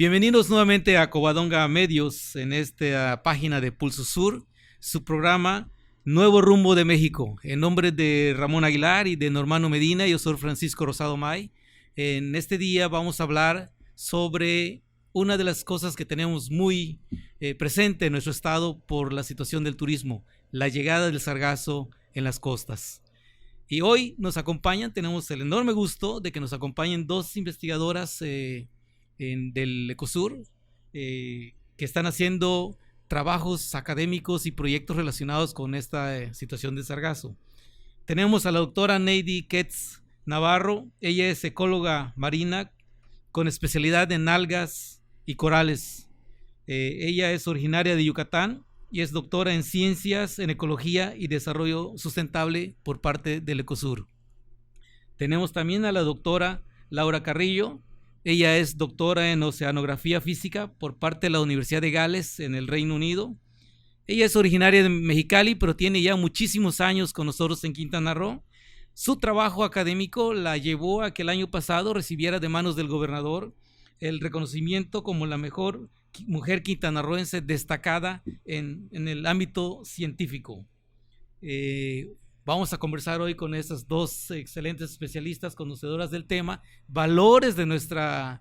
Bienvenidos nuevamente a Covadonga Medios en esta página de Pulso Sur, su programa Nuevo Rumbo de México. En nombre de Ramón Aguilar y de Normando Medina, yo soy Francisco Rosado May. En este día vamos a hablar sobre una de las cosas que tenemos muy presente en nuestro estado por la situación del turismo, la llegada del sargazo en las costas. Y hoy nos acompañan, tenemos el enorme gusto de que nos acompañen dos investigadoras del Ecosur que están haciendo trabajos académicos y proyectos relacionados con esta situación del sargazo. Tenemos a la doctora Neidy Ketz Navarro. Ella es ecóloga marina con especialidad en algas y corales. Ella es originaria de Yucatán y es doctora en ciencias en ecología y desarrollo sustentable por parte del Ecosur. Tenemos también a la doctora Laura Carrillo. Ella es doctora en oceanografía física por parte de la Universidad de Gales en el Reino Unido. Ella es originaria de Mexicali, pero tiene ya muchísimos años con nosotros en Quintana Roo. Su trabajo académico la llevó a que el año pasado recibiera de manos del gobernador el reconocimiento como la mejor mujer quintanarroense destacada en el ámbito científico. Vamos a conversar hoy con estas dos excelentes especialistas conocedoras del tema, valores de nuestro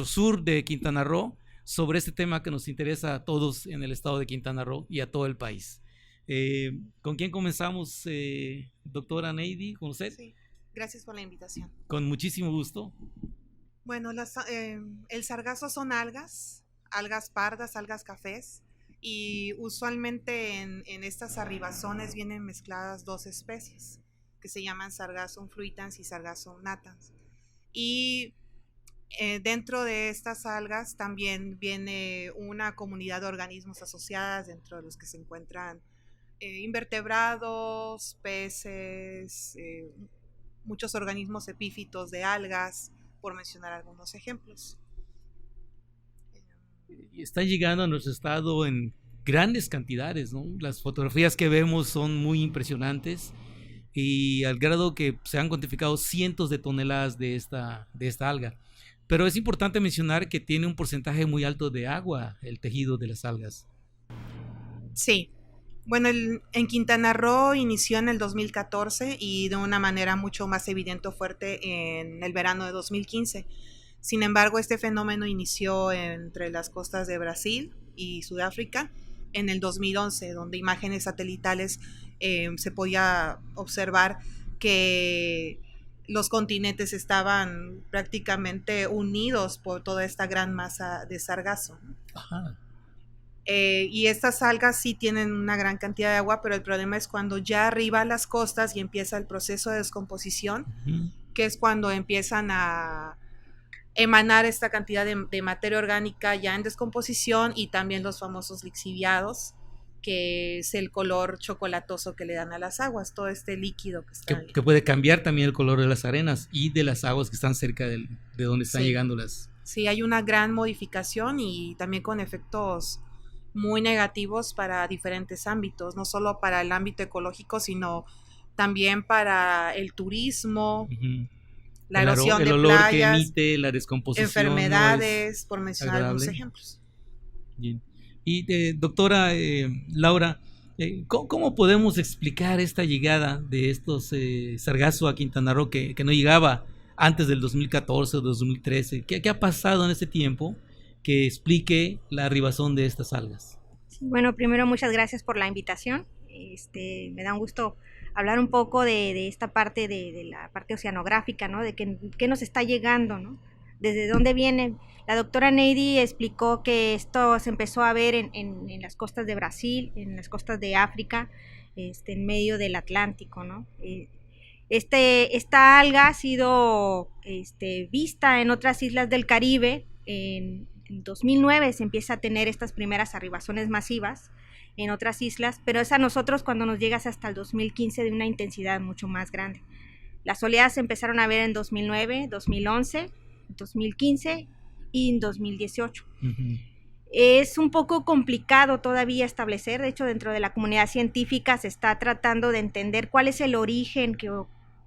sur de Quintana Roo, sobre este tema que nos interesa a todos en el estado de Quintana Roo y a todo el país. ¿Con quién comenzamos, doctora Neidy? ¿Con usted? Sí, gracias por la invitación. Con muchísimo gusto. Bueno, el sargazo son algas pardas, algas cafés, y usualmente en estas arribazones vienen mezcladas dos especies que se llaman Sargassum fruitans y Sargassum natans. Y dentro de estas algas también viene una comunidad de organismos asociadas, dentro de los que se encuentran invertebrados, peces, muchos organismos epífitos de algas, por mencionar algunos ejemplos. Están llegando a nuestro estado en grandes cantidades, ¿no? Las fotografías que vemos son muy impresionantes y al grado que se han cuantificado cientos de toneladas de esta alga. Pero es importante mencionar que tiene un porcentaje muy alto de agua el tejido de las algas. Sí. Bueno, en Quintana Roo inició en el 2014 y de una manera mucho más evidente o fuerte en el verano de 2015. Sin embargo, este fenómeno inició entre las costas de Brasil y Sudáfrica en el 2011, donde imágenes satelitales se podía observar que los continentes estaban prácticamente unidos por toda esta gran masa de sargazo. Ajá. Y estas algas sí tienen una gran cantidad de agua, pero el problema es cuando ya arriba a las costas y empieza el proceso de descomposición, que es cuando empiezan a emanar esta cantidad de materia orgánica ya en descomposición, y también los famosos lixiviados, que es el color chocolatoso que le dan a las aguas, todo este líquido que está ahí. Que puede cambiar también el color de las arenas y de las aguas que están cerca de donde están llegando las... Sí, hay una gran modificación y también con efectos muy negativos para diferentes ámbitos, no solo para el ámbito ecológico, sino también para el turismo, la erosión de olor playas, que emite, la descomposición, enfermedades, no por mencionar algunos ejemplos. Bien. Y doctora Laura, ¿cómo podemos explicar esta llegada de estos sargazo a Quintana Roo que no llegaba antes del 2014 o 2013? ¿Qué ha pasado en ese tiempo que explique la arribazón de estas algas? Sí, bueno, primero muchas gracias por la invitación. Me da un gusto hablar un poco de esta parte de la parte oceanográfica, ¿no? De qué nos está llegando, ¿no? Desde dónde viene. La doctora Neidy explicó que esto se empezó a ver en las costas de Brasil, en las costas de África, en medio del Atlántico, ¿no? Esta alga ha sido vista en otras islas del Caribe. En 2009 se empieza a tener estas primeras arribazones masivas en otras islas, pero es a nosotros cuando nos llega hasta el 2015 de una intensidad mucho más grande. Las oleadas se empezaron a ver en 2009, 2011, 2015 y en 2018. Es un poco complicado todavía establecer, de hecho dentro de la comunidad científica se está tratando de entender cuál es el origen que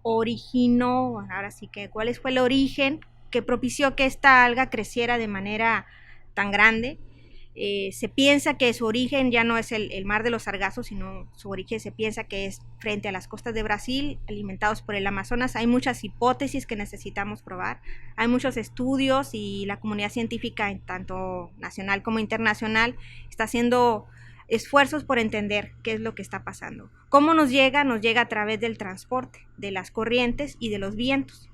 originó, ahora sí que cuál fue el origen que propició que esta alga creciera de manera tan grande. Se piensa que su origen ya no es el mar de los sargazos, sino su origen se piensa que es frente a las costas de Brasil, alimentados por el Amazonas. Hay muchas hipótesis que necesitamos probar, hay muchos estudios y la comunidad científica, tanto nacional como internacional, está haciendo esfuerzos por entender qué es lo que está pasando. ¿Cómo nos llega? Nos llega a través del transporte, de las corrientes y de los vientos.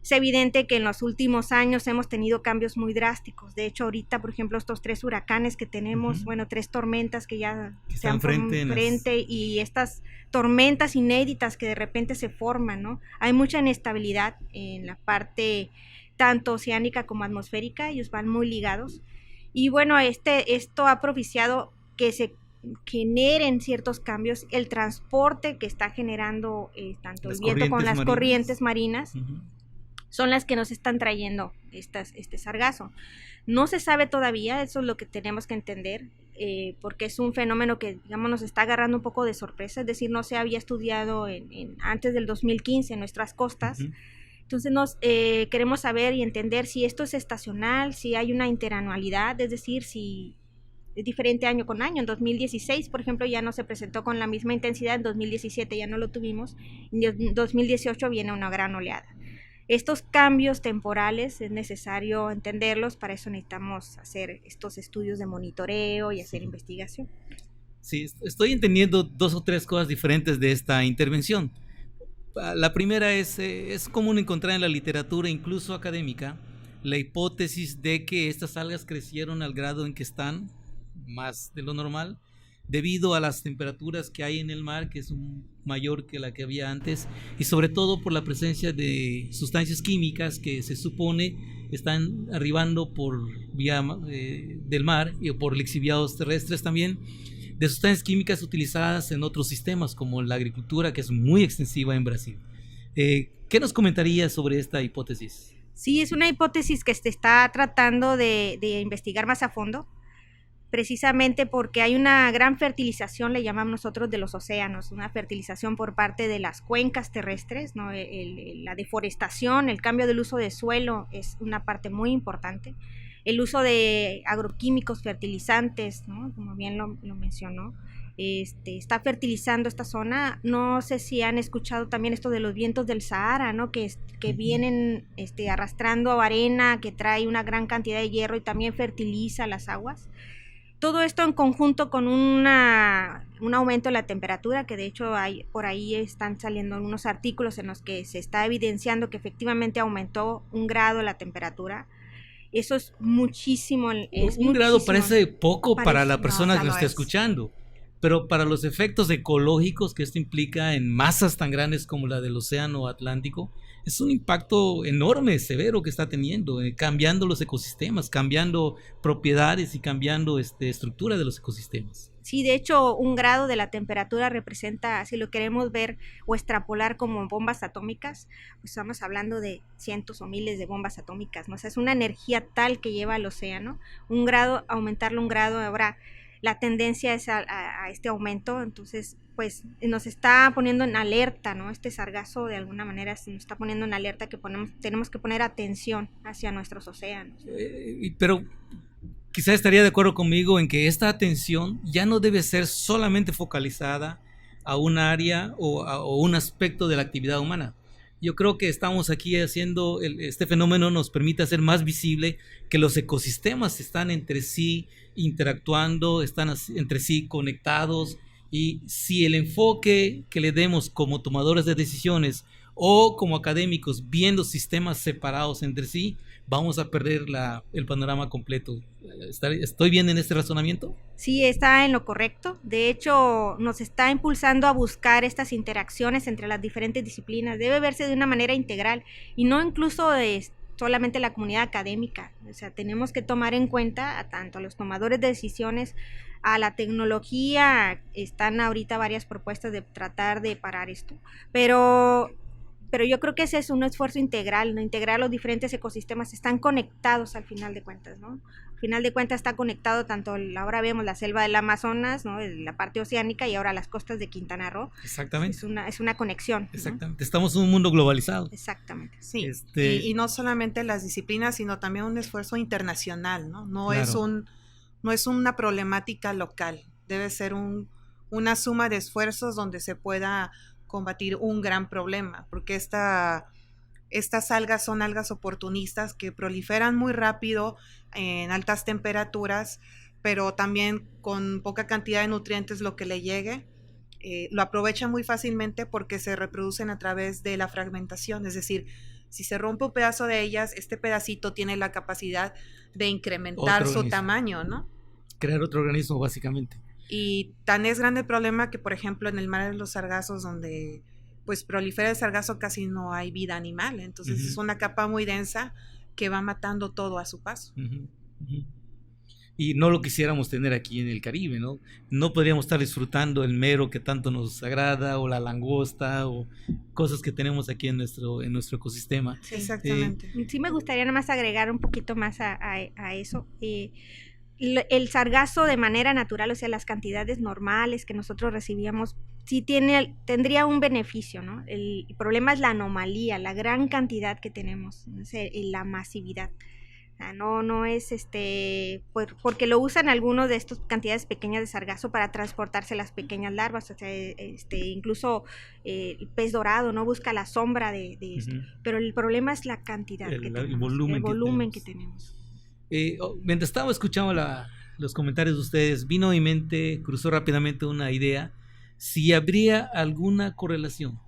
Es evidente que en los últimos años hemos tenido cambios muy drásticos. De hecho, ahorita, por ejemplo, estos 3 huracanes que tenemos, bueno, 3 tormentas que ya se han frente y estas tormentas inéditas que de repente se forman, ¿no? Hay mucha inestabilidad en la parte tanto oceánica como atmosférica, ellos van muy ligados. Y bueno, esto ha propiciado que se generen ciertos cambios, el transporte que está generando tanto el viento como las corrientes marinas. Son las que nos están trayendo este sargazo. No se sabe todavía, eso es lo que tenemos que entender, porque es un fenómeno que, digamos, nos está agarrando un poco de sorpresa, es decir, no se había estudiado antes del 2015 en nuestras costas. Entonces queremos saber y entender si esto es estacional, si hay una interanualidad, es decir, si es diferente año con año. En 2016, por ejemplo, ya no se presentó con la misma intensidad, en 2017 ya no lo tuvimos, en 2018 viene una gran oleada. Estos cambios temporales es necesario entenderlos, para eso necesitamos hacer estos estudios de monitoreo y hacer investigación. Sí, estoy entendiendo 2 o 3 cosas diferentes de esta intervención. La primera es común encontrar en la literatura, incluso académica, la hipótesis de que estas algas crecieron al grado en que están, más de lo normal, debido a las temperaturas que hay en el mar, que es mayor que la que había antes, y sobre todo por la presencia de sustancias químicas que se supone están arribando por vía del mar y por lixiviados terrestres también, de sustancias químicas utilizadas en otros sistemas como la agricultura, que es muy extensiva en Brasil. ¿Qué nos comentarías sobre esta hipótesis? Sí, es una hipótesis que se está tratando de investigar más a fondo, precisamente porque hay una gran fertilización, le llamamos nosotros, de los océanos, una fertilización por parte de las cuencas terrestres, ¿no? La deforestación, el cambio del uso de suelo es una parte muy importante, el uso de agroquímicos, fertilizantes, ¿no? Como bien lo mencionó, está fertilizando esta zona. No sé si han escuchado también esto de los vientos del Sahara, ¿no? que vienen arrastrando arena, que trae una gran cantidad de hierro y también fertiliza las aguas. Todo esto en conjunto con un aumento de la temperatura, que de hecho por ahí están saliendo unos artículos en los que se está evidenciando que efectivamente aumentó 1 grado la temperatura. Eso es muchísimo. Un grado parece poco para la persona que nos está escuchando, pero para los efectos ecológicos que esto implica en masas tan grandes como la del océano Atlántico, es un impacto enorme, severo que está teniendo, cambiando los ecosistemas, cambiando propiedades y cambiando estructura de los ecosistemas. Sí, de hecho, 1 grado de la temperatura representa, si lo queremos ver o extrapolar como bombas atómicas, pues estamos hablando de cientos o miles de bombas atómicas, ¿no? O sea, es una energía tal que lleva al océano. 1 grado, aumentarlo 1 grado, ahora la tendencia es a este aumento, entonces pues nos está poniendo en alerta, ¿no? Este sargazo de alguna manera nos está poniendo en alerta que tenemos que poner atención hacia nuestros océanos. Pero quizás estaría de acuerdo conmigo en que esta atención ya no debe ser solamente focalizada a un área o un aspecto de la actividad humana. Yo creo que estamos aquí haciendo, este fenómeno nos permite hacer más visible que los ecosistemas están entre sí interactuando, están entre sí conectados, y si el enfoque que le demos como tomadores de decisiones o como académicos viendo sistemas separados entre sí, vamos a perder el panorama completo. ¿Estoy bien en este razonamiento? Sí, está en lo correcto. De hecho, nos está impulsando a buscar estas interacciones entre las diferentes disciplinas. Debe verse de una manera integral y no incluso solamente la comunidad académica. O sea, tenemos que tomar en cuenta a tanto a los tomadores de decisiones, a la tecnología. Están ahorita varias propuestas de tratar de parar esto, pero yo creo que ese es un esfuerzo integral, ¿no? Integrar los diferentes ecosistemas, están conectados al final de cuentas, ¿no? Al final de cuentas está conectado tanto, ahora vemos la selva del Amazonas, ¿no? La parte oceánica y ahora las costas de Quintana Roo. Exactamente. Es una conexión. Exactamente. ¿No? Estamos en un mundo globalizado. Exactamente. Sí, y no solamente las disciplinas, sino también un esfuerzo internacional, ¿no? No es una problemática local, debe ser una suma de esfuerzos donde se pueda combatir un gran problema, porque estas algas son algas oportunistas que proliferan muy rápido en altas temperaturas, pero también con poca cantidad de nutrientes lo que le llegue. Lo aprovechan muy fácilmente porque se reproducen a través de la fragmentación, es decir, si se rompe un pedazo de ellas, este pedacito tiene la capacidad de incrementar su tamaño, ¿no? Crear otro organismo, básicamente. Y tan es grande el problema que, por ejemplo, en el mar de los sargazos, donde pues prolifera el sargazo, casi no hay vida animal, entonces es una capa muy densa que va matando todo a su paso. Y no lo quisiéramos tener aquí en el Caribe, ¿no? No podríamos estar disfrutando el mero que tanto nos agrada, o la langosta, o cosas que tenemos aquí en nuestro ecosistema. Sí. Exactamente. Sí, me gustaría nada más agregar un poquito más a eso. El sargazo de manera natural, o sea, las cantidades normales que nosotros recibíamos, sí tendría un beneficio, ¿no? El problema es la anomalía, la gran cantidad que tenemos, ¿no? La masividad. O sea, no es porque lo usan algunos de estas cantidades pequeñas de sargazo para transportarse las pequeñas larvas, o sea, incluso el pez dorado no busca la sombra de esto, pero el problema es la cantidad que tenemos, el volumen que tenemos. Mientras estaba escuchando los comentarios de ustedes, vino a mi mente, cruzó rápidamente una idea, si habría alguna correlación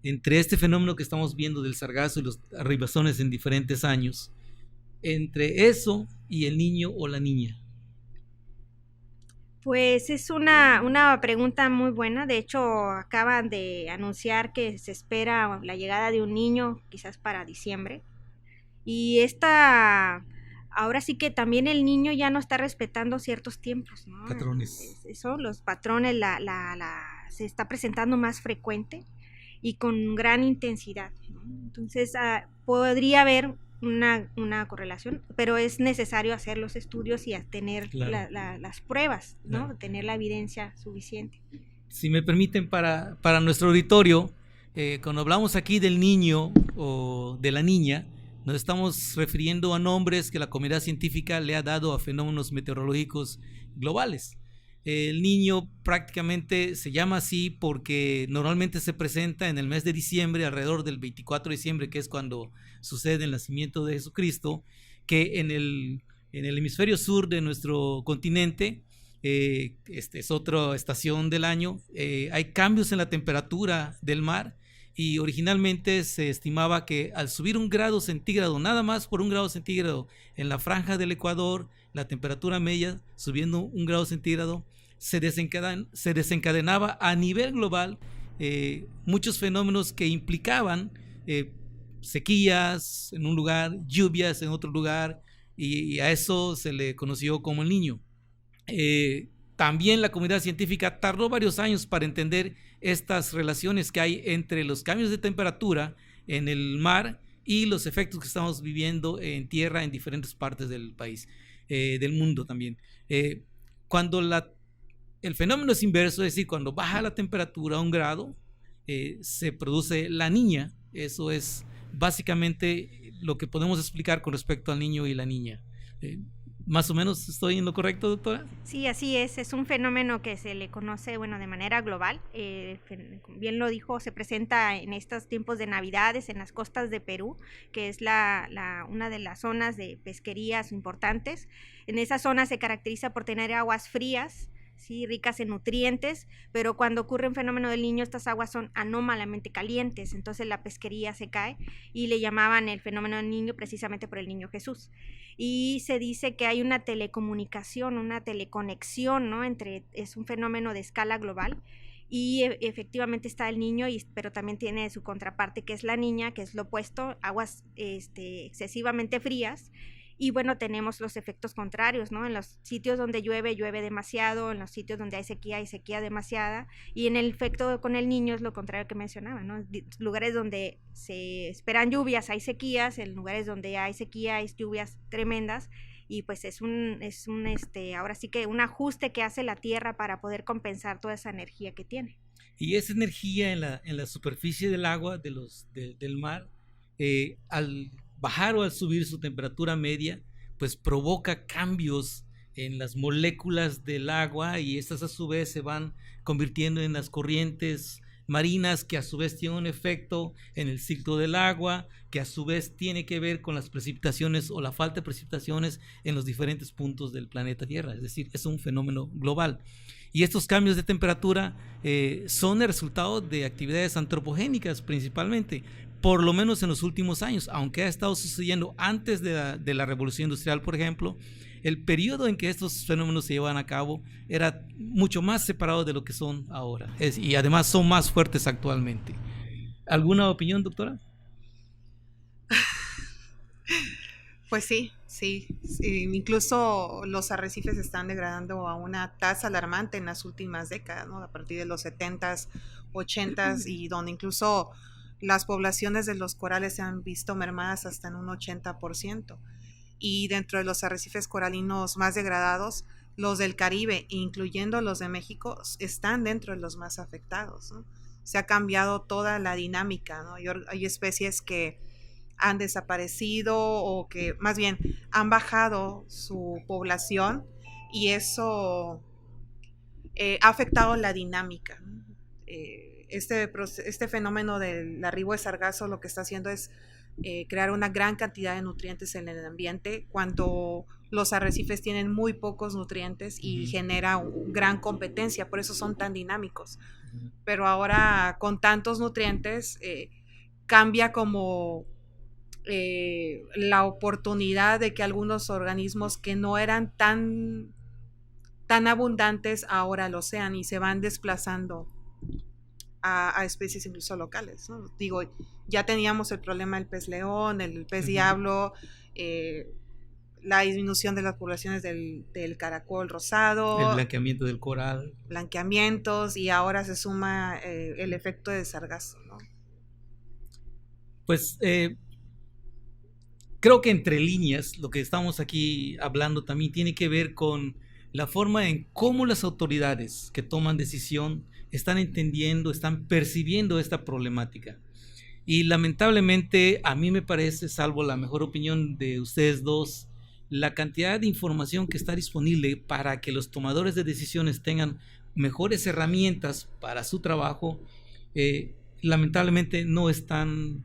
entre este fenómeno que estamos viendo del sargazo y los arribazones en diferentes años, entre eso y el niño o la niña. Pues es una pregunta muy buena. De hecho, acaban de anunciar que se espera la llegada de un niño quizás para diciembre, y ahora sí que también el niño ya no está respetando ciertos tiempos, ¿no? Patrones. Eso, los patrones se está presentando más frecuente y con gran intensidad, ¿no? Entonces, podría haber una correlación, pero es necesario hacer los estudios y tener las pruebas, ¿no? Claro. Tener la evidencia suficiente. Si me permiten, para nuestro auditorio, cuando hablamos aquí del niño o de la niña, nos estamos refiriendo a nombres que la comunidad científica le ha dado a fenómenos meteorológicos globales. El niño prácticamente se llama así porque normalmente se presenta en el mes de diciembre, alrededor del 24 de diciembre, que es cuando sucede el nacimiento de Jesucristo, que en el hemisferio sur de nuestro continente, es otra estación del año, hay cambios en la temperatura del mar. Y originalmente se estimaba que al subir 1 grado centígrado, nada más por 1 grado centígrado en la franja del Ecuador, la temperatura media subiendo 1 grado centígrado, se desencadenaba a nivel global muchos fenómenos que implicaban sequías en un lugar, lluvias en otro lugar, y a eso se le conoció como el Niño. También la comunidad científica tardó varios años para entender estas relaciones que hay entre los cambios de temperatura en el mar y los efectos que estamos viviendo en tierra en diferentes partes del país, del mundo también. Cuando el fenómeno es inverso, es decir, cuando baja la temperatura a 1 grado, se produce la niña. Eso es básicamente lo que podemos explicar con respecto al niño y la niña. ¿Más o menos estoy en lo correcto, doctora? Sí, así es un fenómeno que se le conoce, de manera global. Bien lo dijo, se presenta en estos tiempos de Navidades en las costas de Perú, que es una de las zonas de pesquerías importantes. En esa zona se caracteriza por tener aguas frías, sí, ricas en nutrientes, pero cuando ocurre un fenómeno del Niño, estas aguas son anómalamente calientes, entonces la pesquería se cae, y le llamaban el fenómeno del Niño precisamente por el Niño Jesús. Y se dice que hay una telecomunicación, una teleconexión, ¿no? Es un fenómeno de escala global, y efectivamente está el niño, pero también tiene su contraparte, que es la niña, que es lo opuesto, aguas excesivamente frías. Y bueno, tenemos los efectos contrarios, ¿no? En los sitios donde llueve demasiado, en los sitios donde hay sequía demasiada, y en el efecto con el niño es lo contrario que mencionaba, ¿no? Lugares donde se esperan lluvias hay sequías, en lugares donde hay sequía hay lluvias tremendas, y pues es ahora sí que un ajuste que hace la Tierra para poder compensar toda esa energía que tiene. Y esa energía en la superficie del agua, del mar, al bajar o al subir su temperatura media, pues provoca cambios en las moléculas del agua, y estas a su vez se van convirtiendo en las corrientes marinas, que a su vez tienen un efecto en el ciclo del agua, que a su vez tiene que ver con las precipitaciones o la falta de precipitaciones en los diferentes puntos del planeta Tierra. Es decir, es un fenómeno global. Y estos cambios de temperatura son el resultado de actividades antropogénicas principalmente, por lo menos en los últimos años, aunque ha estado sucediendo antes de la revolución industrial, por ejemplo. El periodo en que estos fenómenos se llevaban a cabo era mucho más separado de lo que son ahora, y además son más fuertes actualmente. ¿Alguna opinión, doctora? Pues sí, incluso los arrecifes están degradando a una tasa alarmante en las últimas décadas, ¿no? A partir de los 70s, 80s, y donde incluso las poblaciones de los corales se han visto mermadas hasta en un 80%. Y dentro de los arrecifes coralinos más degradados, los del Caribe, incluyendo los de México, están dentro de los más afectados, ¿no? Se ha cambiado toda la dinámica, ¿no? Hay especies que han desaparecido, o que más bien han bajado su población, y eso ha afectado la dinámica, ¿no? Este fenómeno del arribo de sargazo lo que está haciendo es crear una gran cantidad de nutrientes en el ambiente, cuando los arrecifes tienen muy pocos nutrientes, y genera gran competencia, por eso son tan dinámicos. Pero ahora, con tantos nutrientes, cambia como la oportunidad de que algunos organismos que no eran tan abundantes ahora lo sean, y se van desplazando a especies incluso locales, ¿no? Digo, ya teníamos el problema del pez león, el pez diablo, la disminución de las poblaciones del caracol rosado, el blanqueamiento del coral, blanqueamientos, y ahora se suma el efecto de sargazo, ¿no? Pues creo que entre líneas lo que estamos aquí hablando también tiene que ver con la forma en cómo las autoridades que toman decisión están entendiendo, están percibiendo esta problemática. Y lamentablemente a mí me parece, salvo la mejor opinión de ustedes dos, la cantidad de información que está disponible para que los tomadores de decisiones tengan mejores herramientas para su trabajo, lamentablemente no están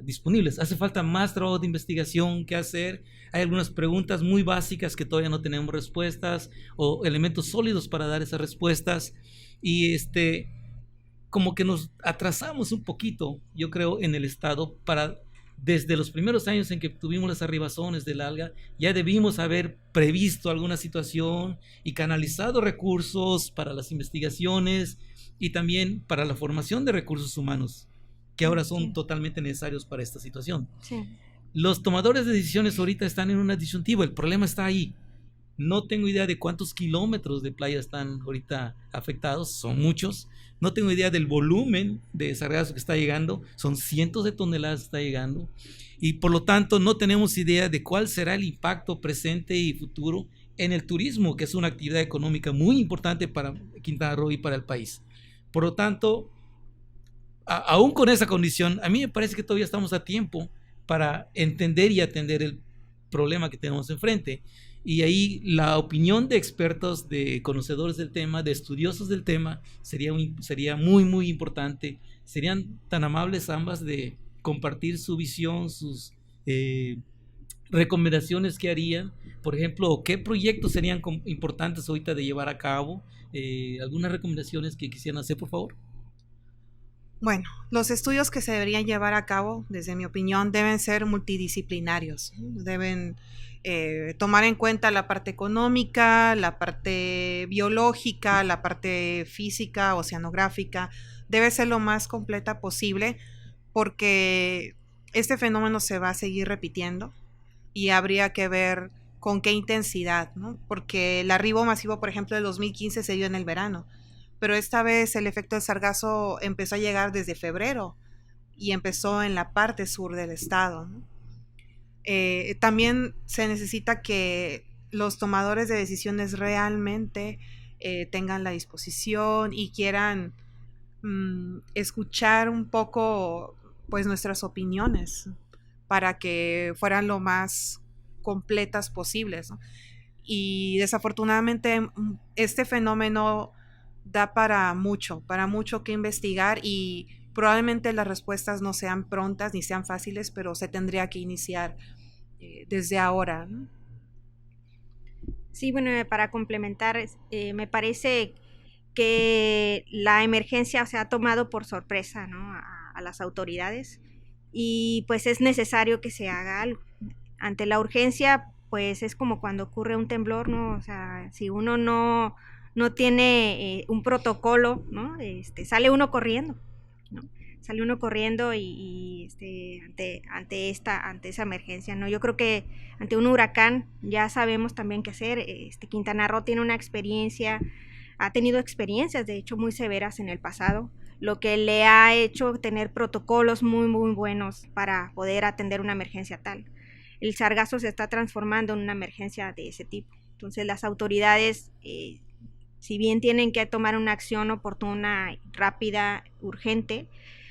disponibles. Hace falta más trabajo de investigación que hacer. Hay algunas preguntas muy básicas que todavía no tenemos respuestas, o elementos sólidos para dar esas respuestas, y como que nos atrasamos un poquito, yo creo, en el estado. Desde los primeros años en que tuvimos las arribazones del alga, ya debimos haber previsto alguna situación y canalizado recursos para las investigaciones y también para la formación de recursos humanos, que ahora son totalmente necesarios para esta situación. Sí. Los tomadores de decisiones ahorita están en una disyuntiva, el problema está ahí. No tengo idea de cuántos kilómetros de playa están ahorita afectados, son muchos. No tengo idea del volumen de sargazo que está llegando, son cientos de toneladas que está llegando. Y por lo tanto no tenemos idea de cuál será el impacto presente y futuro en el turismo, que es una actividad económica muy importante para Quintana Roo y para el país. Por lo tanto, aún con esa condición, a mí me parece que todavía estamos a tiempo para entender y atender el problema que tenemos enfrente. Y ahí la opinión de expertos, de conocedores del tema, de estudiosos del tema, sería muy, muy importante. Serían tan amables ambas de compartir su visión, sus recomendaciones que harían. Por ejemplo, ¿qué proyectos serían importantes ahorita de llevar a cabo? ¿Algunas recomendaciones que quisieran hacer, por favor? Bueno, los estudios que se deberían llevar a cabo, desde mi opinión, deben ser multidisciplinarios. Deben tomar en cuenta la parte económica, la parte biológica, la parte física, oceanográfica. Debe ser lo más completa posible, porque este fenómeno se va a seguir repitiendo y habría que ver con qué intensidad, ¿no? Porque el arribo masivo, por ejemplo, del 2015 se dio en el verano, pero esta vez el efecto del sargazo empezó a llegar desde febrero y empezó en la parte sur del estado, ¿no? También se necesita que los tomadores de decisiones realmente tengan la disposición y quieran escuchar un poco pues nuestras opiniones para que fueran lo más completas posibles, ¿no? Y desafortunadamente este fenómeno da para mucho que investigar, y probablemente las respuestas no sean prontas ni sean fáciles, pero se tendría que iniciar desde ahora, ¿no? Sí, bueno, para complementar, me parece que la emergencia se ha tomado por sorpresa, ¿no?, a las autoridades, y pues es necesario que se haga algo. Ante la urgencia, pues es como cuando ocurre un temblor, ¿no? O sea, si uno no tiene un protocolo, ¿no? Sale uno corriendo, ¿no? Sale uno corriendo ante esa emergencia, ¿no? Yo creo que ante un huracán ya sabemos también qué hacer. Quintana Roo tiene una experiencia, ha tenido experiencias de hecho muy severas en el pasado, lo que le ha hecho tener protocolos muy muy buenos para poder atender una emergencia tal. El sargazo se está transformando en una emergencia de ese tipo. Entonces las autoridades, si bien tienen que tomar una acción oportuna, rápida, urgente,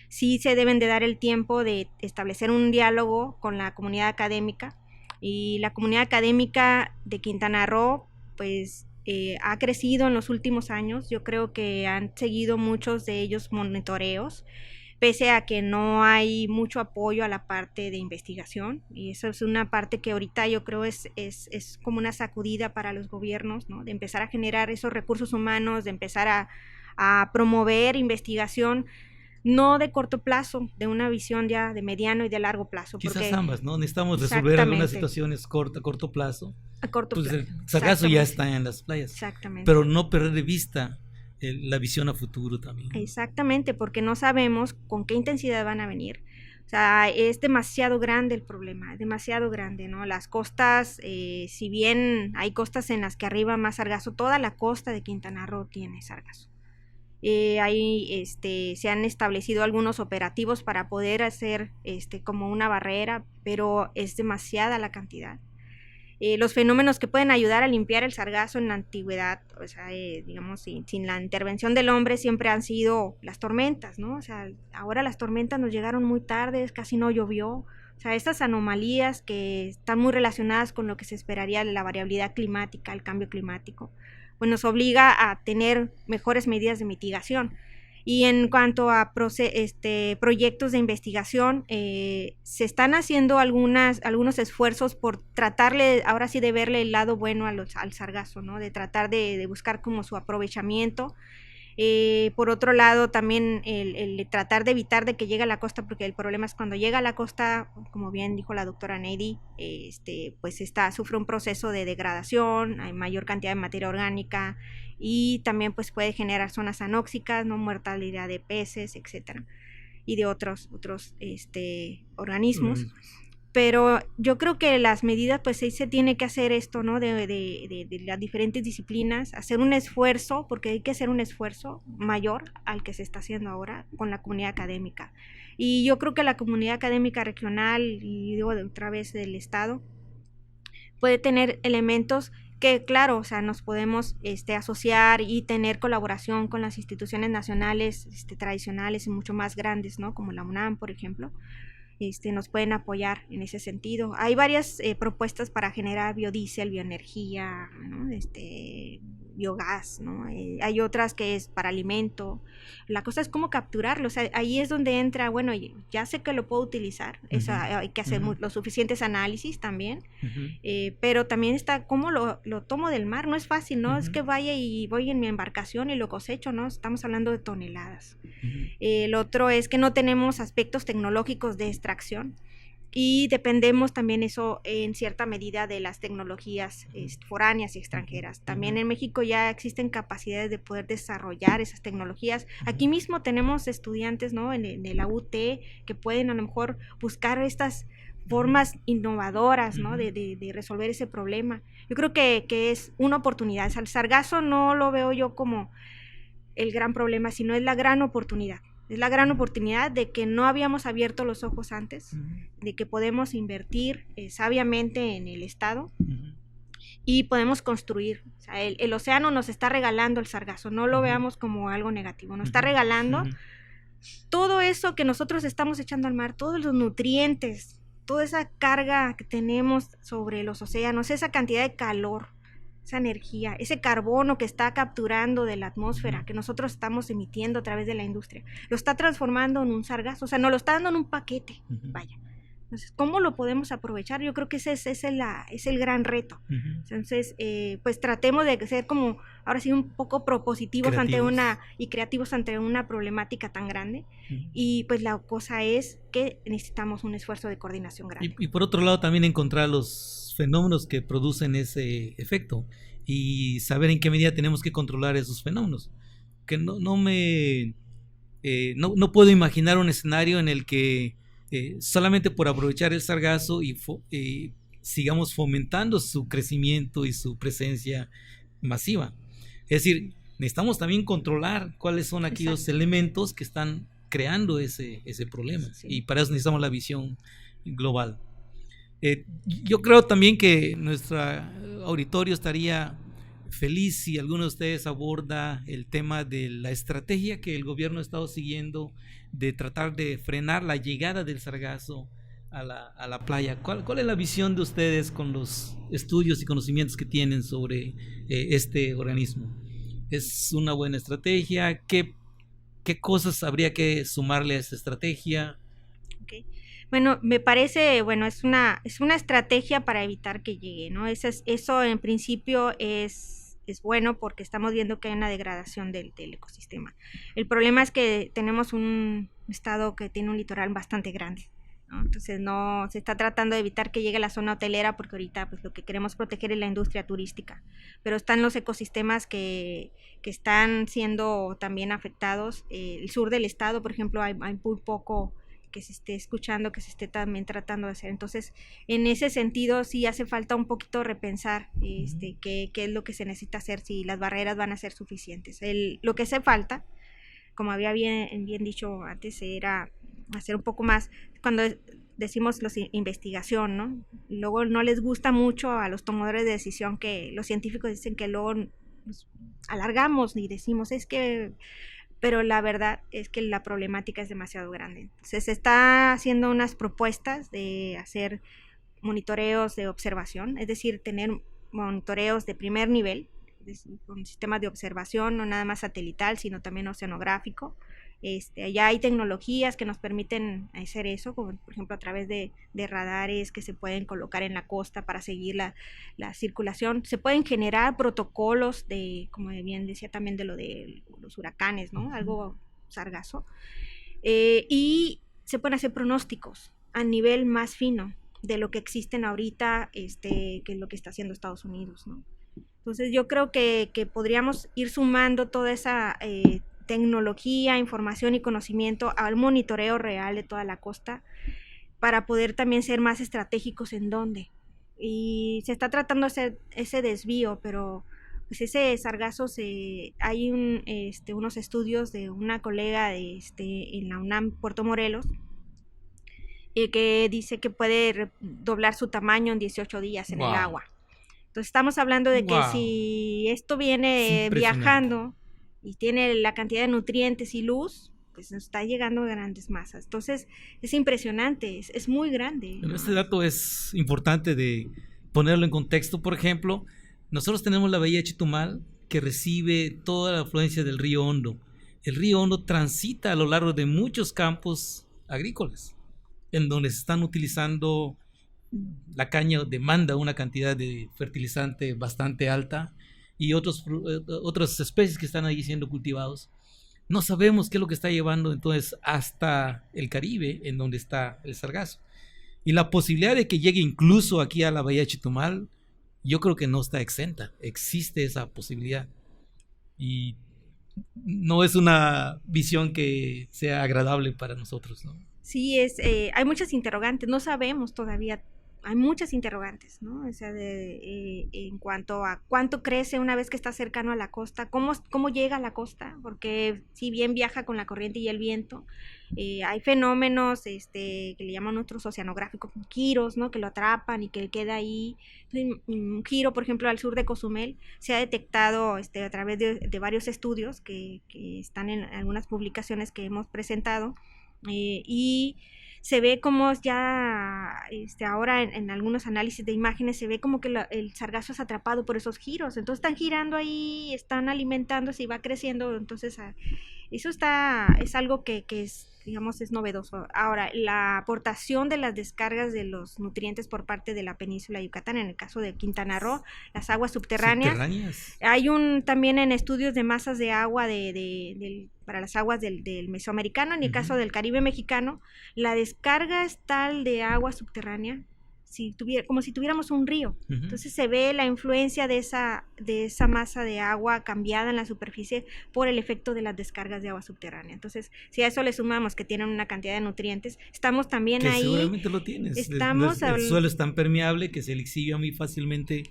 sí se deben de dar el tiempo de establecer un diálogo con la comunidad académica, y la comunidad académica de Quintana Roo pues ha crecido en los últimos años. Yo creo que han seguido muchos de ellos monitoreos, pese a que no hay mucho apoyo a la parte de investigación, y eso es una parte que ahorita yo creo es como una sacudida para los gobiernos, ¿no? De empezar a generar esos recursos humanos, de empezar a promover investigación, no de corto plazo, de una visión ya de mediano y de largo plazo. Quizás porque ambas, ¿no? Necesitamos resolver algunas situaciones a corto plazo. A corto plazo. El sargazo ya está en las playas. Exactamente. Pero no perder de vista la visión a futuro también. Exactamente, porque no sabemos con qué intensidad van a venir. O sea, es demasiado grande el problema, es demasiado grande, ¿no? Las costas, si bien hay costas en las que arriba más sargazo, toda la costa de Quintana Roo tiene sargazo. Se han establecido algunos operativos para poder hacer como una barrera, pero es demasiada la cantidad. Los fenómenos que pueden ayudar a limpiar el sargazo en la antigüedad, o sea, digamos, sin la intervención del hombre, siempre han sido las tormentas, ¿no? O sea, ahora las tormentas nos llegaron muy tarde, casi no llovió. O sea, estas anomalías que están muy relacionadas con lo que se esperaría de la variabilidad climática, el cambio climático, pues nos obliga a tener mejores medidas de mitigación. Y en cuanto a proyectos de investigación, se están haciendo algunos esfuerzos por tratarle, ahora sí, de verle el lado bueno al sargazo, ¿no? De tratar de buscar como su aprovechamiento. Por otro lado, también el tratar de evitar de que llegue a la costa, porque el problema es cuando llega a la costa, como bien dijo la doctora Neidy, pues sufre un proceso de degradación, hay mayor cantidad de materia orgánica, y también pues puede generar zonas anóxicas, no, mortalidad de peces, etcétera, y de otros organismos. Pero yo creo que las medidas, pues sí se tiene que hacer esto, ¿no? De las diferentes disciplinas, hacer un esfuerzo, porque hay que hacer un esfuerzo mayor al que se está haciendo ahora con la comunidad académica. Y yo creo que la comunidad académica regional, y digo otra vez del Estado, puede tener elementos que, claro, o sea, nos podemos asociar y tener colaboración con las instituciones nacionales tradicionales y mucho más grandes, ¿no? Como la UNAM, por ejemplo. Nos pueden apoyar en ese sentido. Hay varias propuestas para generar biodiesel, bioenergía, ¿no? Biogás, ¿no? Hay otras que es para alimento. La cosa es cómo capturarlo. O sea, ahí es donde entra, bueno, ya sé que lo puedo utilizar, hay que hacer los suficientes análisis también, pero también está cómo lo tomo del mar. No es fácil, ¿no? Es que vaya y voy en mi embarcación y lo cosecho, ¿no? Estamos hablando de toneladas. El otro es que no tenemos aspectos tecnológicos de extracción, y dependemos también eso en cierta medida de las tecnologías foráneas y extranjeras. También en México ya existen capacidades de poder desarrollar esas tecnologías. Aquí mismo tenemos estudiantes, ¿no? en la UT, que pueden a lo mejor buscar estas formas innovadoras, ¿no? de resolver ese problema. Yo creo que es una oportunidad. El sargazo no lo veo yo como el gran problema, sino es la gran oportunidad. Es la gran oportunidad de que no habíamos abierto los ojos antes, de que podemos invertir sabiamente en el estado y podemos construir. O sea, el océano nos está regalando el sargazo, no lo veamos como algo negativo, nos está regalando todo eso que nosotros estamos echando al mar, todos los nutrientes, toda esa carga que tenemos sobre los océanos, esa cantidad de calor, esa energía, ese carbono que está capturando de la atmósfera, que nosotros estamos emitiendo a través de la industria, lo está transformando en un sargazo, o sea, nos lo está dando en un paquete, vaya. Entonces, ¿cómo lo podemos aprovechar? Yo creo que ese es el gran reto. Entonces, pues tratemos de ser como, ahora sí, un poco propositivos creativos ante una problemática tan grande. Y pues la cosa es que necesitamos un esfuerzo de coordinación grande. Y por otro lado, también encontrar los fenómenos que producen ese efecto y saber en qué medida tenemos que controlar esos fenómenos. Que no puedo imaginar un escenario en el que solamente por aprovechar el sargazo y sigamos fomentando su crecimiento y su presencia masiva. Es decir, necesitamos también controlar cuáles son aquellos elementos que están creando ese problema, y para eso necesitamos la visión global. Yo creo también que nuestro auditorio estaría feliz si alguno de ustedes aborda el tema de la estrategia que el gobierno ha estado siguiendo de tratar de frenar la llegada del sargazo a la playa. ¿Cuál es la visión de ustedes con los estudios y conocimientos que tienen sobre este organismo? ¿Es una buena estrategia? ¿Qué cosas habría que sumarle a esta estrategia? Okay. Bueno, me parece, es una estrategia para evitar que llegue, ¿no? Eso en principio es bueno porque estamos viendo que hay una degradación del ecosistema. El problema es que tenemos un estado que tiene un litoral bastante grande, ¿no? Entonces no se está tratando de evitar que llegue a la zona hotelera porque ahorita pues lo que queremos proteger es la industria turística, pero están los ecosistemas que están siendo también afectados. El sur del estado, por ejemplo, hay muy poco que se esté escuchando, que se esté también tratando de hacer. Entonces, en ese sentido, sí hace falta un poquito repensar qué es lo que se necesita hacer, si las barreras van a ser suficientes. Lo que hace falta, como había bien dicho antes, era hacer un poco más, cuando decimos investigación, ¿no? Luego no les gusta mucho a los tomadores de decisión que los científicos dicen que luego nos alargamos y decimos, pero la verdad es que la problemática es demasiado grande. Entonces, se está haciendo unas propuestas de hacer monitoreos de observación, es decir, tener monitoreos de primer nivel, con sistemas de observación, no nada más satelital, sino también oceanográfico. Ya hay tecnologías que nos permiten hacer eso, como por ejemplo a través de radares que se pueden colocar en la costa para seguir la circulación. Se pueden generar protocolos como bien decía también, de lo de los huracanes, ¿no? Algo sargazo. Y se pueden hacer pronósticos a nivel más fino de lo que existen ahorita, que es lo que está haciendo Estados Unidos, ¿no? Entonces yo creo que podríamos ir sumando toda esa tecnología, información y conocimiento al monitoreo real de toda la costa para poder también ser más estratégicos en dónde. Y se está tratando de hacer ese desvío, pero pues ese sargazo hay unos estudios de una colega en la UNAM Puerto Morelos que dice que puede doblar su tamaño en 18 días en el agua. Entonces estamos hablando de que si esto viene viajando y tiene la cantidad de nutrientes y luz, pues nos está llegando a grandes masas. Entonces es impresionante, es muy grande. Bueno, este dato es importante de ponerlo en contexto. Por ejemplo, nosotros tenemos la bahía de Chetumal que recibe toda la afluencia del río Hondo. El río Hondo transita a lo largo de muchos campos agrícolas, en donde se están utilizando, la caña demanda una cantidad de fertilizante bastante alta, y otras especies que están ahí siendo cultivados. No sabemos qué es lo que está llevando entonces hasta el Caribe, en donde está el sargazo. Y la posibilidad de que llegue incluso aquí a la bahía de Chetumal, yo creo que no está exenta. Existe esa posibilidad. Y no es una visión que sea agradable para nosotros, ¿no? Sí, hay muchas interrogantes. No sabemos todavía hay muchas interrogantes, ¿no? O sea, en cuanto a cuánto crece una vez que está cercano a la costa, cómo llega a la costa, porque si bien viaja con la corriente y el viento, hay fenómenos que le llaman otros oceanográficos, giros, ¿no? Que lo atrapan y que queda ahí. Un giro, por ejemplo, al sur de Cozumel, se ha detectado a través de varios estudios que están en algunas publicaciones que hemos presentado, y se ve como ya ahora en algunos análisis de imágenes se ve como que el sargazo es atrapado por esos giros, entonces están girando ahí, están alimentándose y va creciendo, entonces eso es algo que es, digamos, es novedoso. Ahora, la aportación de las descargas de los nutrientes por parte de la península de Yucatán, en el caso de Quintana Roo, las aguas subterráneas. Hay también en estudios de masas de agua para las aguas del mesoamericano, en el caso del Caribe mexicano, la descarga es tal de agua subterránea, como si tuviéramos un río. Entonces se ve la influencia de esa masa de agua cambiada en la superficie por el efecto de las descargas de agua subterránea. Entonces, si a eso le sumamos que tienen una cantidad de nutrientes, estamos también que ahí. Seguramente lo tienes. El suelo es tan permeable que se le exhibe muy fácilmente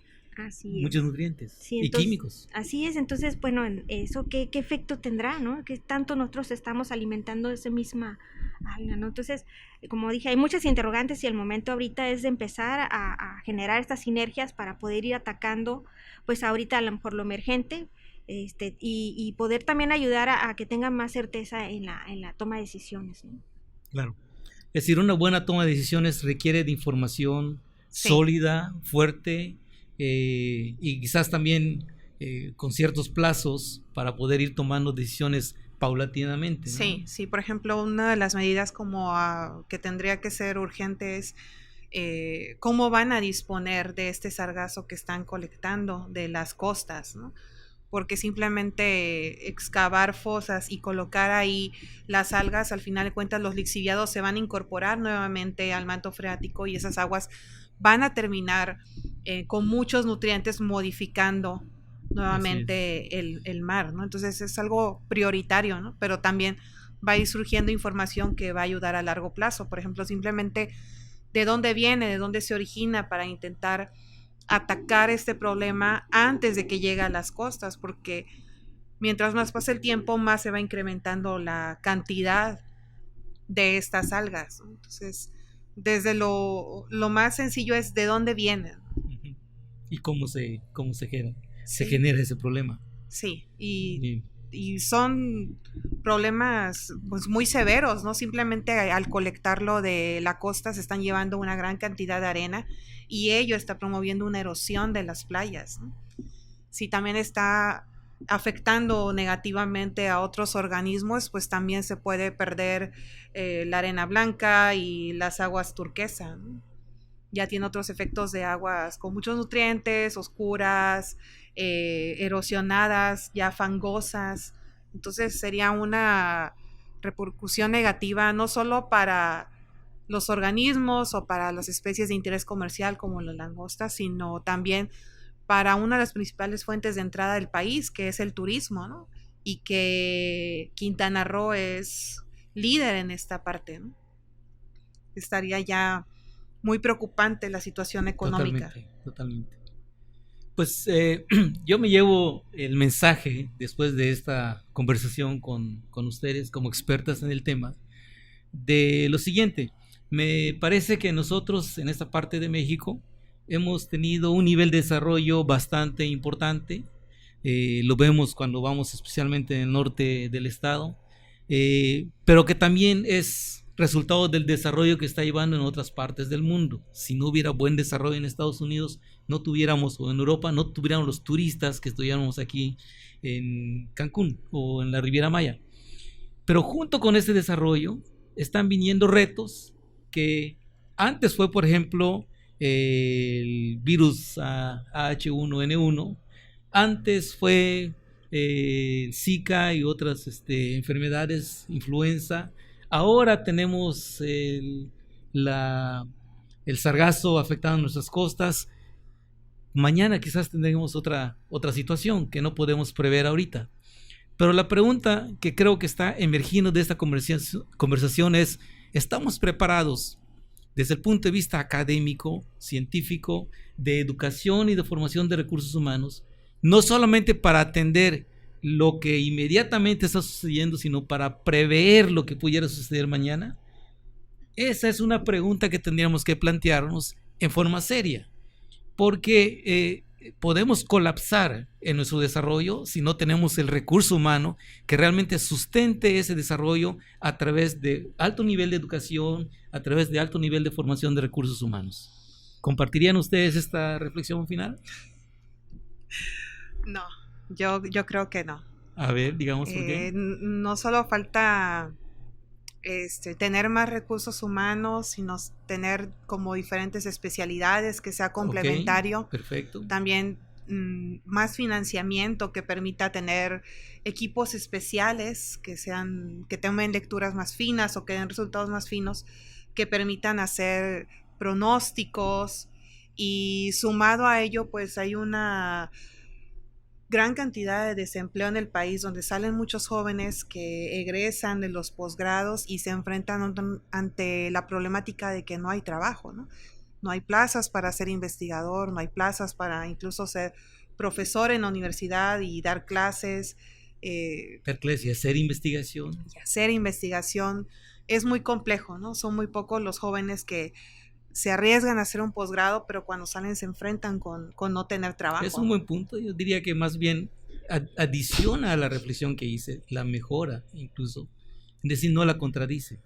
muchos nutrientes y químicos. Así es, entonces, bueno, eso ¿qué efecto tendrá, no? Que tanto nosotros estamos alimentando esa misma alga, ¿no? Entonces, como dije, hay muchas interrogantes y el momento ahorita es de empezar a generar estas sinergias para poder ir atacando, pues ahorita a lo mejor lo emergente, y poder también ayudar a que tengan más certeza en la toma de decisiones, ¿no? Claro. Es decir, una buena toma de decisiones requiere de información sólida, fuerte, y quizás también con ciertos plazos para poder ir tomando decisiones paulatinamente, ¿no? Sí, por ejemplo, una de las medidas que tendría que ser urgente es cómo van a disponer de este sargazo que están colectando de las costas, ¿no? Porque simplemente excavar fosas y colocar ahí las algas, al final de cuentas los lixiviados se van a incorporar nuevamente al manto freático y esas aguas van a terminar con muchos nutrientes modificando nuevamente el mar, ¿no? Entonces es algo prioritario, ¿no? Pero también va a ir surgiendo información que va a ayudar a largo plazo. Por ejemplo, simplemente de dónde viene, de dónde se origina, para intentar atacar este problema antes de que llegue a las costas, porque mientras más pasa el tiempo, más se va incrementando la cantidad de estas algas, ¿no? Entonces, desde lo más sencillo es de dónde vienen. Y cómo se genera ese problema. Sí, y son problemas pues muy severos, ¿no? Simplemente al colectarlo de la costa se están llevando una gran cantidad de arena y ello está promoviendo una erosión de las playas, ¿no? Si también está afectando negativamente a otros organismos, pues también se puede perder la arena blanca y las aguas turquesa, ¿no? Ya tiene otros efectos de aguas con muchos nutrientes, oscuras, erosionadas, ya fangosas. Entonces sería una repercusión negativa no solo para los organismos o para las especies de interés comercial como la langosta, sino también para una de las principales fuentes de entrada del país, que es el turismo, ¿no? Y que Quintana Roo es líder en esta parte, ¿no? Estaría ya muy preocupante la situación económica. Totalmente. Pues yo me llevo el mensaje después de esta conversación con ustedes como expertas en el tema de lo siguiente. Me parece que nosotros en esta parte de México hemos tenido un nivel de desarrollo bastante importante. Lo vemos cuando vamos especialmente en el norte del estado, pero que también es resultado del desarrollo que está llevando en otras partes del mundo. Si no hubiera buen desarrollo en Estados Unidos, no tuviéramos, o en Europa, no tuviéramos los turistas que estuviéramos aquí en Cancún o en la Riviera Maya. Pero junto con este desarrollo están viniendo retos que antes fue, por ejemplo, el virus H1N1, antes fue Zika y otras enfermedades, influenza. Ahora tenemos el sargazo afectando nuestras costas. Mañana quizás tendremos otra situación que no podemos prever ahorita. Pero la pregunta que creo que está emergiendo de esta conversación es: ¿estamos preparados desde el punto de vista académico, científico, de educación y de formación de recursos humanos, no solamente para atender lo que inmediatamente está sucediendo, sino para prever lo que pudiera suceder mañana? Esa es una pregunta que tendríamos que plantearnos en forma seria, porque podemos colapsar en nuestro desarrollo si no tenemos el recurso humano que realmente sustente ese desarrollo a través de alto nivel de educación, a través de alto nivel de formación de recursos humanos. ¿Compartirían ustedes esta reflexión final? No, yo creo que no. A ver, digamos por qué. No solo falta tener más recursos humanos, sino tener como diferentes especialidades que sea complementario. Okay, perfecto. También más financiamiento que permita tener equipos especiales que tomen lecturas más finas o que den resultados más finos, que permitan hacer pronósticos, y sumado a ello pues hay una gran cantidad de desempleo en el país, donde salen muchos jóvenes que egresan de los posgrados y se enfrentan ante la problemática de que no hay trabajo, ¿no? No hay plazas para ser investigador, no hay plazas para incluso ser profesor en la universidad y dar clases. Dar clases y hacer investigación. Y hacer investigación es muy complejo, ¿no? Son muy pocos los jóvenes que se arriesgan a hacer un posgrado, pero cuando salen se enfrentan con no tener trabajo. Es un buen punto. Yo diría que más bien adiciona a la reflexión que hice, la mejora incluso, es decir, no la contradice.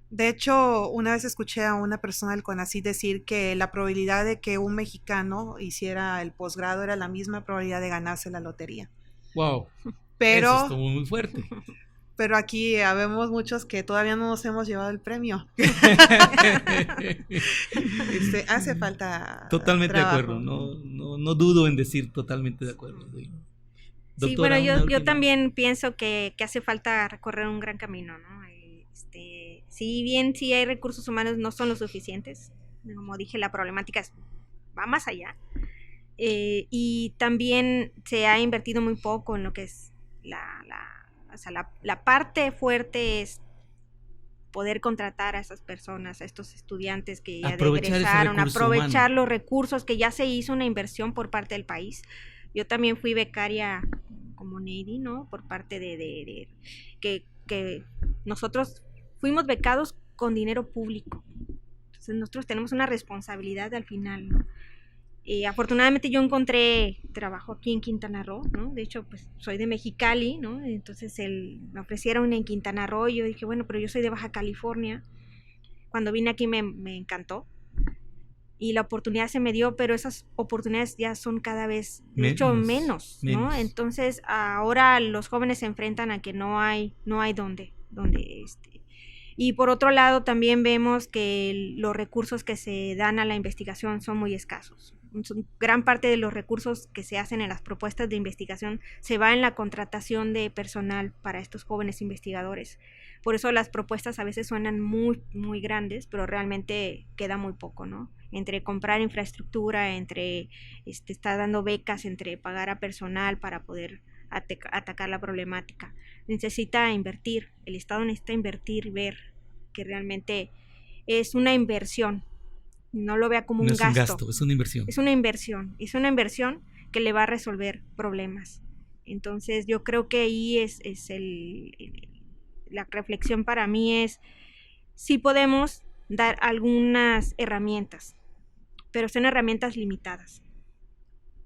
De hecho, una vez escuché a una persona del CONACYT decir que la probabilidad de que un mexicano hiciera el posgrado era la misma probabilidad de ganarse la lotería. Wow, pero eso estuvo muy fuerte. Pero aquí habemos muchos que todavía no nos hemos llevado el premio. Hace falta totalmente trabajo. de acuerdo, no dudo en decir totalmente de acuerdo. Sí, bueno, yo también pienso que hace falta recorrer un gran camino, ¿no? Si bien sí hay recursos humanos, no son los suficientes. Como dije, la problemática va más allá. Y también se ha invertido muy poco en lo que es la parte fuerte es poder contratar a esas personas, a estos estudiantes que ya egresaron, aprovechar los recursos, que ya se hizo una inversión por parte del país. Yo también fui becaria como Neidy, ¿no? Por parte de que nosotros fuimos becados con dinero público. Entonces nosotros tenemos una responsabilidad al final, ¿no? Afortunadamente yo encontré trabajo aquí en Quintana Roo, ¿no? De hecho, pues soy de Mexicali, ¿no? Entonces me ofrecieron en Quintana Roo y yo dije, bueno, pero yo soy de Baja California. Cuando vine aquí me encantó y la oportunidad se me dio, pero esas oportunidades ya son cada vez mucho menos, ¿no? Entonces ahora los jóvenes se enfrentan a que no hay donde y por otro lado también vemos que los recursos que se dan a la investigación son muy escasos. Gran parte de los recursos que se hacen en las propuestas de investigación se va en la contratación de personal para estos jóvenes investigadores. Por eso las propuestas a veces suenan muy, muy grandes, pero realmente queda muy poco, ¿no? Entre comprar infraestructura, entre estar dando becas, entre pagar a personal para poder atacar la problemática. Necesita invertir, el Estado necesita invertir, ver que realmente es una inversión. No lo vea como un gasto. No es un gasto, es una inversión. Es una inversión que le va a resolver problemas. Entonces yo creo que ahí la reflexión para mí es sí podemos dar algunas herramientas, pero son herramientas limitadas.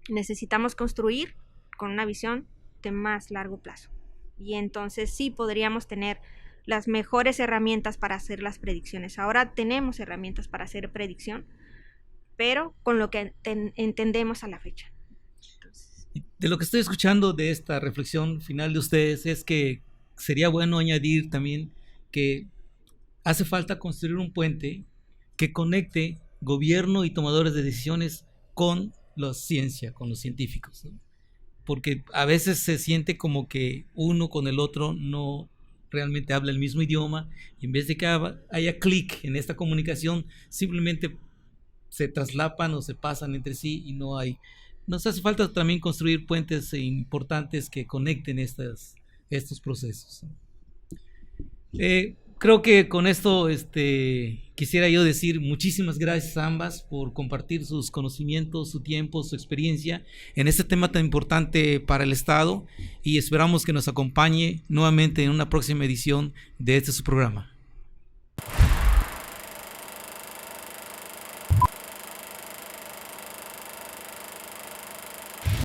Necesitamos construir con una visión de más largo plazo. Y entonces sí podríamos tener las mejores herramientas para hacer las predicciones. Ahora tenemos herramientas para hacer predicción, pero con lo que entendemos a la fecha. Entonces, de lo que estoy escuchando de esta reflexión final de ustedes es que sería bueno añadir también que hace falta construir un puente que conecte gobierno y tomadores de decisiones con la ciencia, con los científicos, ¿no? Porque a veces se siente como que uno con el otro no realmente habla el mismo idioma, y en vez de que haya clic en esta comunicación, simplemente se traslapan o se pasan entre sí y nos hace falta también construir puentes importantes que conecten estos procesos. Creo que con esto quisiera yo decir muchísimas gracias a ambas por compartir sus conocimientos, su tiempo, su experiencia en este tema tan importante para el Estado, y esperamos que nos acompañe nuevamente en una próxima edición de este su programa.